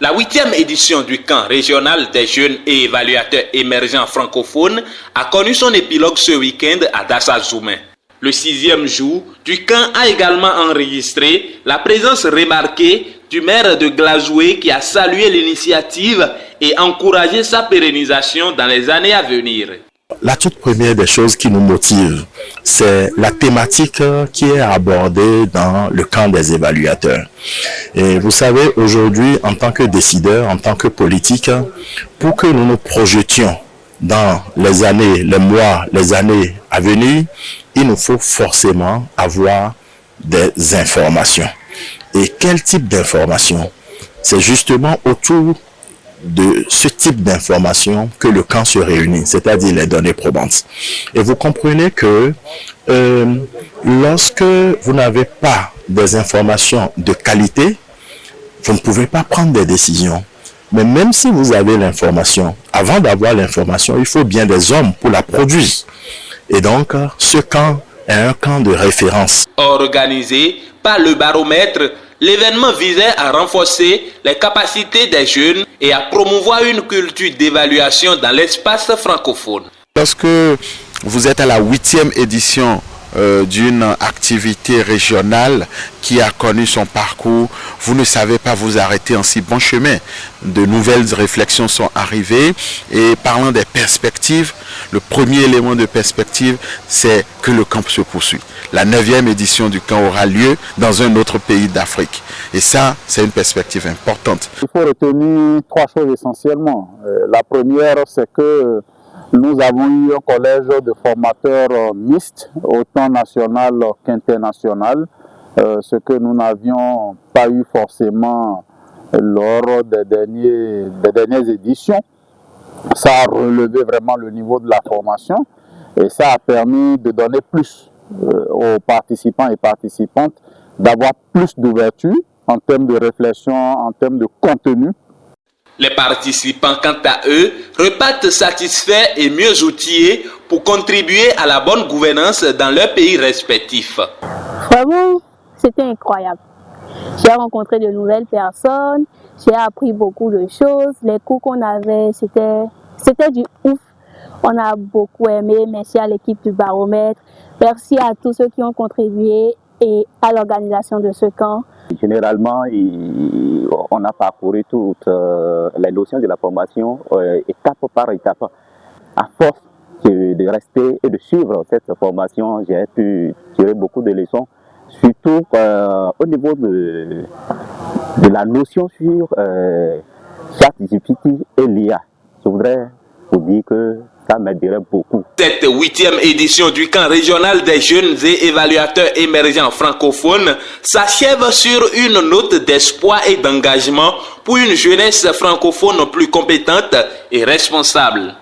La 8e édition du camp régional des jeunes et évaluateurs émergents francophones a connu son épilogue ce week-end à Dassa-Zoumé. Le 6e jour du camp a également enregistré la présence remarquée du maire de Glazoué qui a salué l'initiative et encouragé sa pérennisation dans les années à venir. La toute première des choses qui nous motive, c'est la thématique qui est abordée dans le camp des évaluateurs. Et vous savez, aujourd'hui, en tant que décideurs, en tant que politiques, pour que nous nous projetions dans les années, les mois, les années à venir, il nous faut forcément avoir des informations. Et quel type d'informations? C'est justement autour de ce type d'informations que le camp se réunit, c'est-à-dire les données probantes. Et vous comprenez que lorsque vous n'avez pas des informations de qualité, vous ne pouvez pas prendre des décisions. Mais même si vous avez l'information, avant d'avoir l'information, il faut bien des hommes pour la produire. Et donc, ce camp est un camp de référence. Organisé par le baromètre, l'événement visait à renforcer les capacités des jeunes et à promouvoir une culture d'évaluation dans l'espace francophone. Lorsque vous êtes à la 8e édition d'une activité régionale qui a connu son parcours, vous ne savez pas vous arrêter en si bon chemin. De nouvelles réflexions sont arrivées et parlant des perspectives, le premier élément de perspective, c'est que le camp se poursuit. La 9e édition du camp aura lieu dans un autre pays d'Afrique. Et ça, c'est une perspective importante. Il faut retenir 3 choses essentiellement. La première, c'est que nous avons eu un collège de formateurs mixtes, autant national qu'international, ce que nous n'avions pas eu forcément lors des dernières éditions. Ça a relevé vraiment le niveau de la formation et ça a permis de donner plus aux participants et participantes, d'avoir plus d'ouverture en termes de réflexion, en termes de contenu. Les participants, quant à eux, repartent satisfaits et mieux outillés pour contribuer à la bonne gouvernance dans leurs pays respectifs. Vraiment, c'était incroyable. J'ai rencontré de nouvelles personnes, j'ai appris beaucoup de choses. Les cours qu'on avait, c'était du ouf. On a beaucoup aimé. Merci à l'équipe du baromètre. Merci à tous ceux qui ont contribué et à l'organisation de ce camp. Généralement, on a parcouru toutes les notions de la formation étape par étape. À force de rester et de suivre cette formation, j'ai pu tirer beaucoup de leçons, surtout au niveau de la notion sur ChatGPT et l'IA. Je voudrais vous dire que ça m'aiderait beaucoup. Cette 8e édition du camp régional des jeunes et évaluateurs émergents francophones s'achève sur une note d'espoir et d'engagement pour une jeunesse francophone plus compétente et responsable.